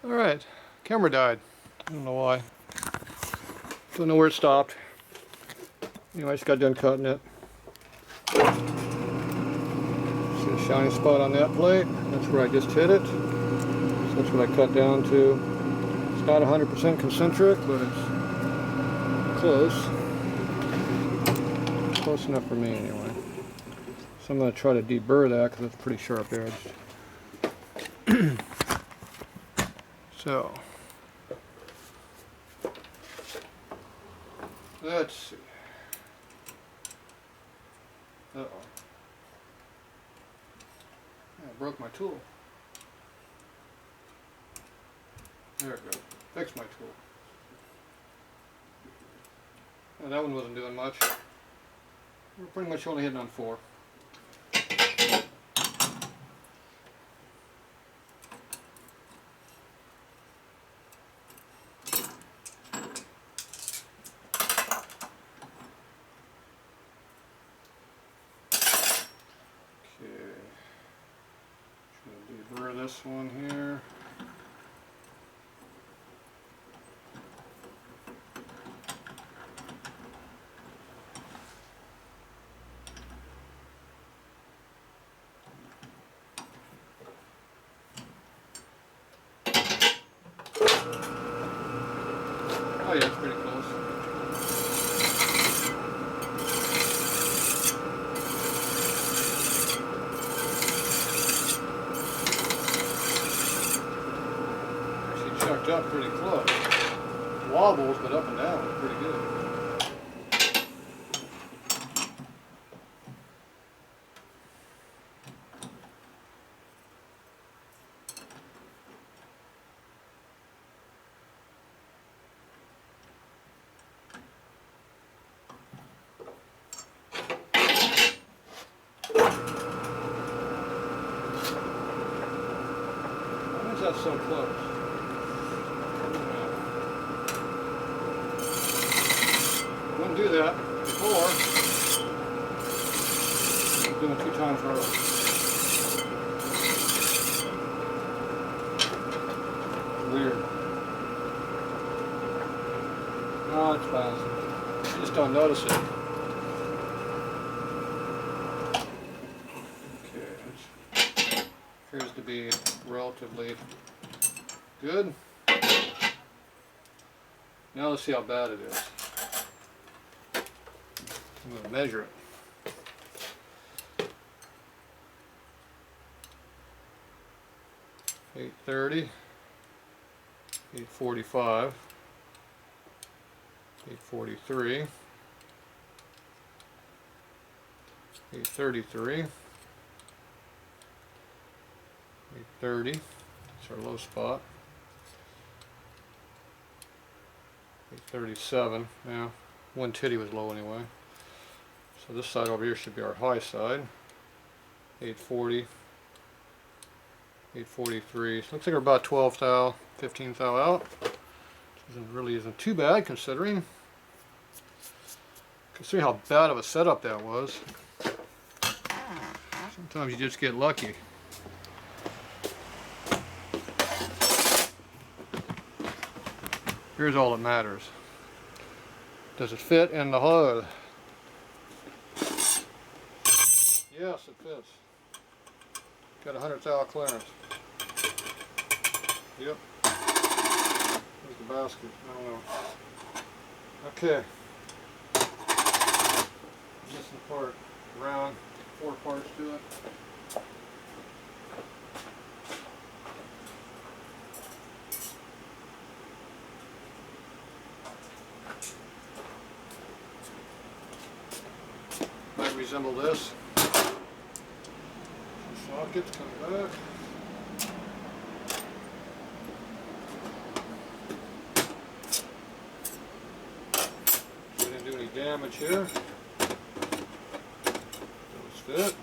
Alright, camera died. I don't know why. Don't know where it stopped. Anyway, I just got done cutting it. See the shiny spot on that plate? That's where I just hit it. So that's what I cut down to. It's not 100% concentric, but it's close. Close enough for me anyway. So I'm going to try to deburr that because it's a pretty sharp edge. So, let's see. Uh-oh. I broke my tool. There it goes. Fixed my tool. And that one wasn't doing much. We're pretty much only hitting on 4. Deburr this one here. Oh yeah, it's pretty close. Chucked up pretty close. Wobbles, but up and down is pretty good. Why is that so close? Wouldn't do that before. I'm doing 2 times early. Weird. No, it's bouncing. You just don't notice it. Okay, it appears to be relatively good. Now let's see how bad it is. I'm going to measure it. .830, 845, 843, 833, 830. It's our low spot. 837. Yeah, one titty was low anyway. So this side over here should be our high side. 840, 843. So looks like we're about 12 thou, 15 thou out. Really isn't too bad considering how bad of a setup that was. Sometimes you just get lucky. Here's all that matters. Does it fit in the hood? Yes, it fits. Got 100 thou clearance. Yep. There's the basket. I don't know. Okay. Missing part. Round. 4 parts to it. Might resemble this. Sockets come back. So we didn't do any damage here. Those fit.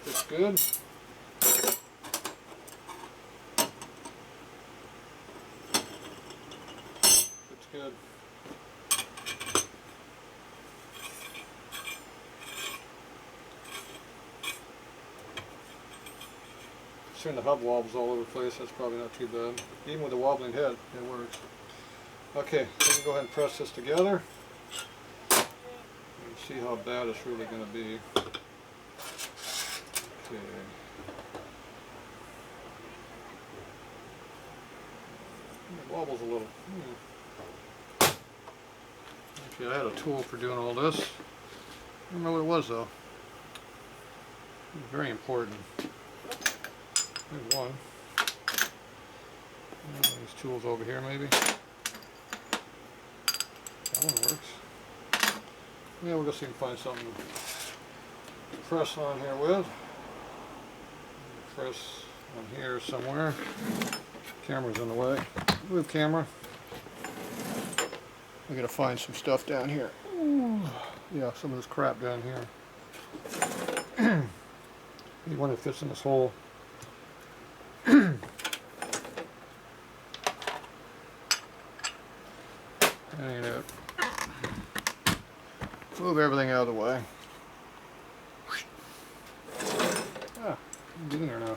Fits good. Fits good. Considering the hub wobbles all over the place, that's probably not too bad. Even with the wobbling head, it works. Okay, let me go ahead and press this together and see how bad it's really going to be. Okay. It wobbles a little. Okay, I had a tool for doing all this. I don't know what it was though. Very important. There's one. These tools over here maybe. That one works. Yeah, we'll go see if we can find something to press on here with. Press on here somewhere. Camera's in the way. Move camera. We gotta find some stuff down here. Ooh. Yeah, some of this crap down here. You want it fits in this hole. That ain't it. Move everything out of the way. Ah, get in there now.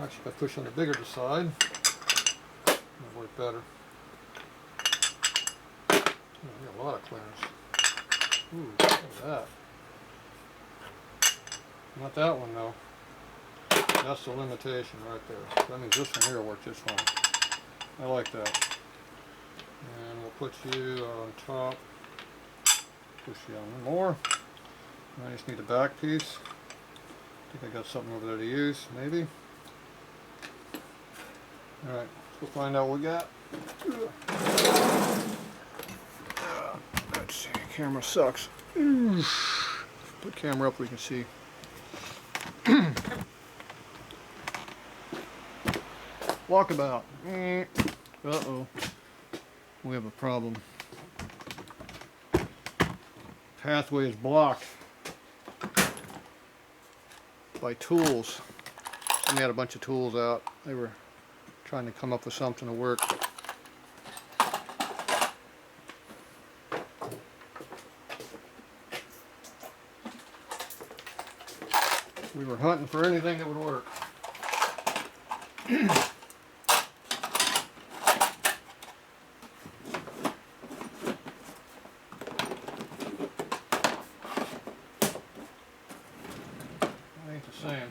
Actually, if I push on the bigger side, it'll work better. Oh, we got a lot of clearance. Ooh, look at that. Not that one though. That's the limitation right there. That means this one here will work just fine. I like that. And we'll put you on top. Push you on more. I just need the back piece. I think I got something over there to use, maybe. Alright, let's go find out what we got. Let's see, camera sucks. Put camera up, we can see. Walkabout. Uh-oh. We have a problem. Pathway is blocked by tools. Somebody had a bunch of tools out. They were trying to come up with something to work. We were hunting for anything that would work. Ain't the same.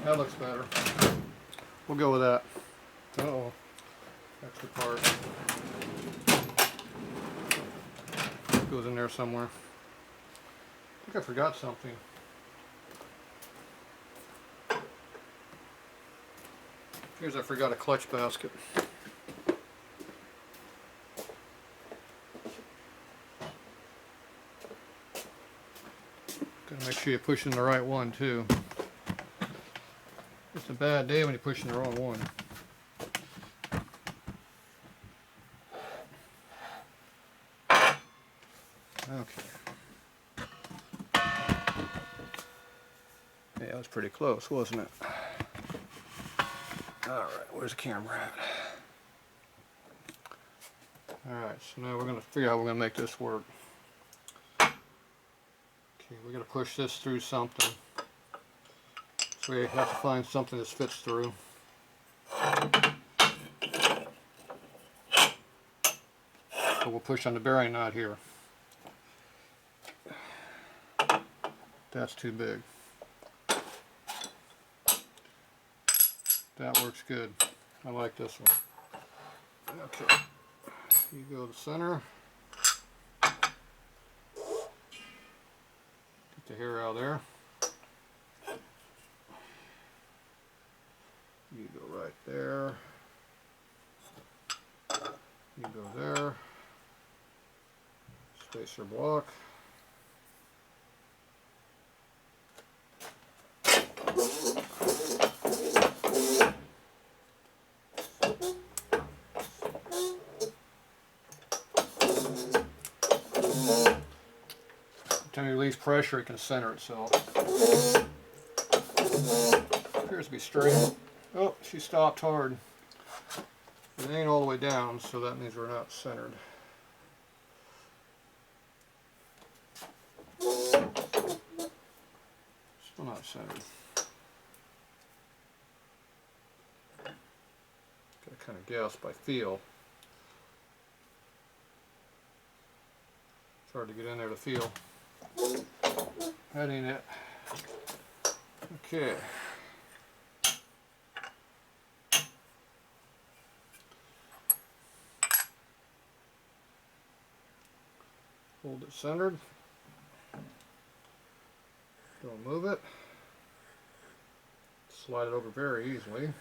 That looks better. We'll go with that. Uh-oh. Extra part. Goes in there somewhere. I think I forgot something. Here's, I forgot a clutch basket. Gotta make sure you're pushing the right one too. It's a bad day when you're pushing the wrong one. Okay. Yeah, that was pretty close, wasn't it? Alright, where's the camera at? Alright, so now we're going to figure out how we're going to make this work. Okay, we're going to push this through something. So we have to find something that fits through. So we'll push on the bearing knot here. That's too big. That works good. I like this one. Okay. You go to the center. Get the hair out of there. You go right there. You go there. Spacer block. Every time you release pressure, it can center itself. Appears to be straight. Oh, she stopped hard. It ain't all the way down, so that means we're not centered. centered. Gotta kind of guess by feel. It's hard to get in there to feel. That ain't it. Okay. Hold it centered. Don't move it. Slide it over very easily.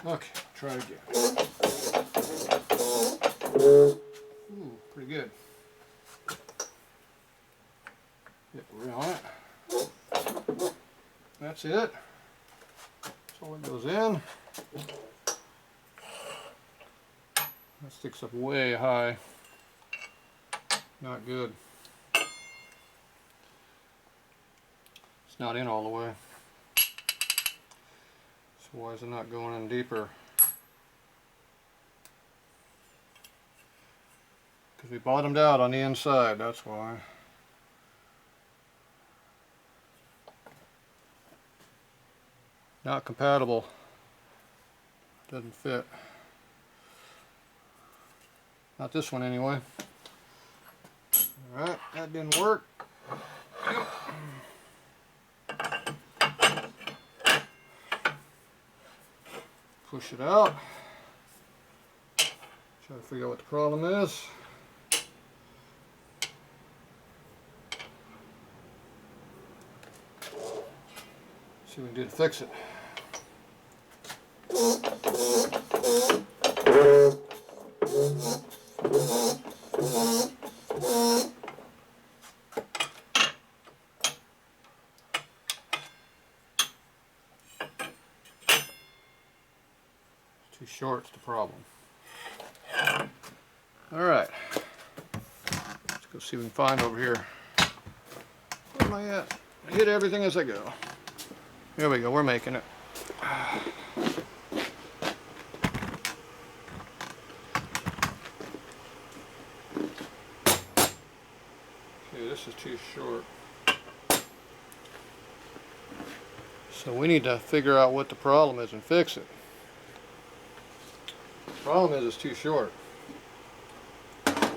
Okay, try again. Ooh, pretty good. Hit on it. That's it. So it goes in. That sticks up way high. Not good. It's not in all the way. So why is it not going in deeper? Because we bottomed out on the inside, that's why. Not compatible. Doesn't fit. Not this one anyway. Alright, that didn't work. Push it out. Try to figure out what the problem is. See what we can do to fix it. Too short's the problem. Alright. Let's go see what we can find over here. Where am I at? I hit everything as I go. Here we go, we're making it. Okay, this is too short. So we need to figure out what the problem is and fix it. The problem is it's too short. Okay,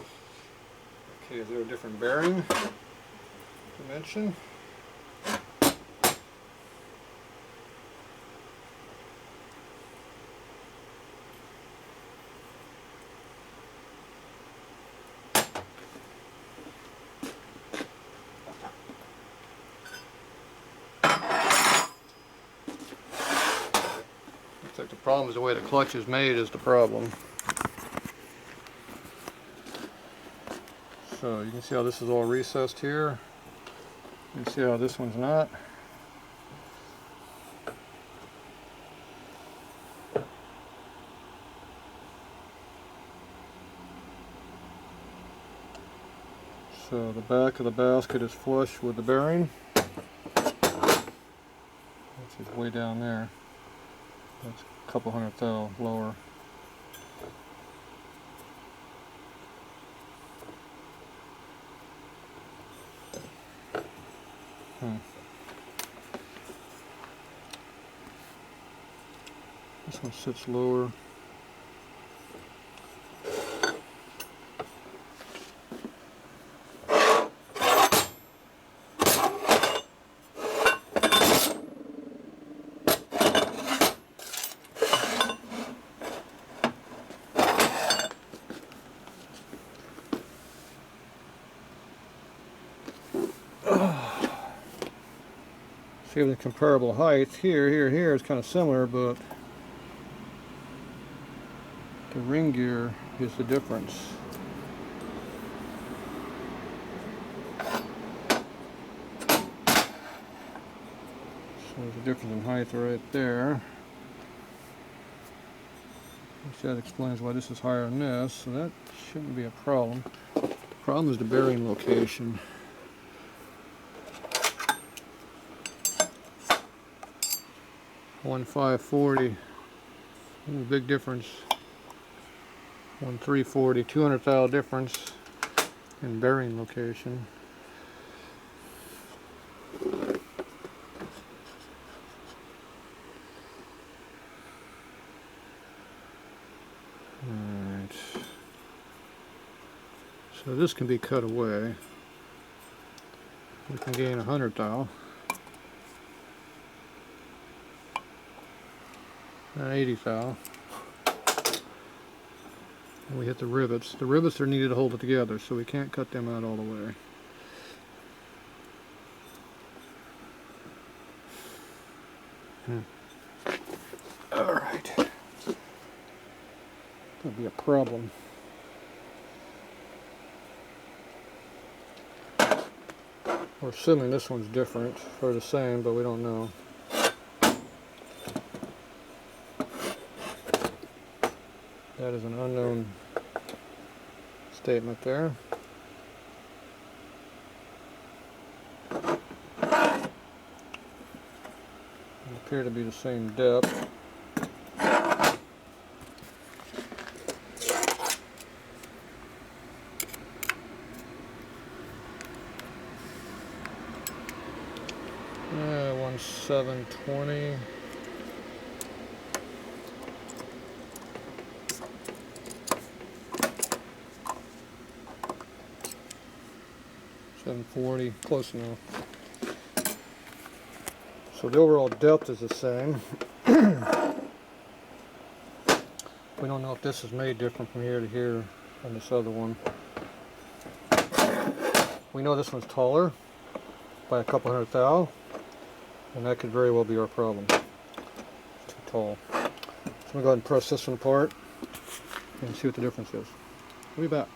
is there a different bearing dimension? Looks like the problem is the way the clutch is made is the problem. So you can see how this is all recessed here. You can see how this one's not. So the back of the basket is flush with the bearing. Which is way down there. That's a couple hundred thou lower. This one sits lower. See the comparable heights here is kind of similar, but the ring gear is the difference. So there's a difference in height right there. That explains why this is higher than this, so that shouldn't be a problem. The problem is the bearing location. 1,540. Ooh, big difference. 1,340. 200 thou difference in bearing location. Alright. So this can be cut away. We can gain 100 thou. 80 thou. And we hit the rivets. The rivets are needed to hold it together, so we can't cut them out all the way. Alright. Could be a problem. We're assuming this one's different or the same, but we don't know. That is an unknown statement there. They appear to be the same depth. Yeah, 1,720. .740, close enough. So the overall depth is the same. We don't know if this is made different from here to here than this other one. We know this one's taller by a couple hundred thou, and that could very well be our problem. It's too tall. So I'm going to go ahead and press this one apart and see what the difference is. We'll be back.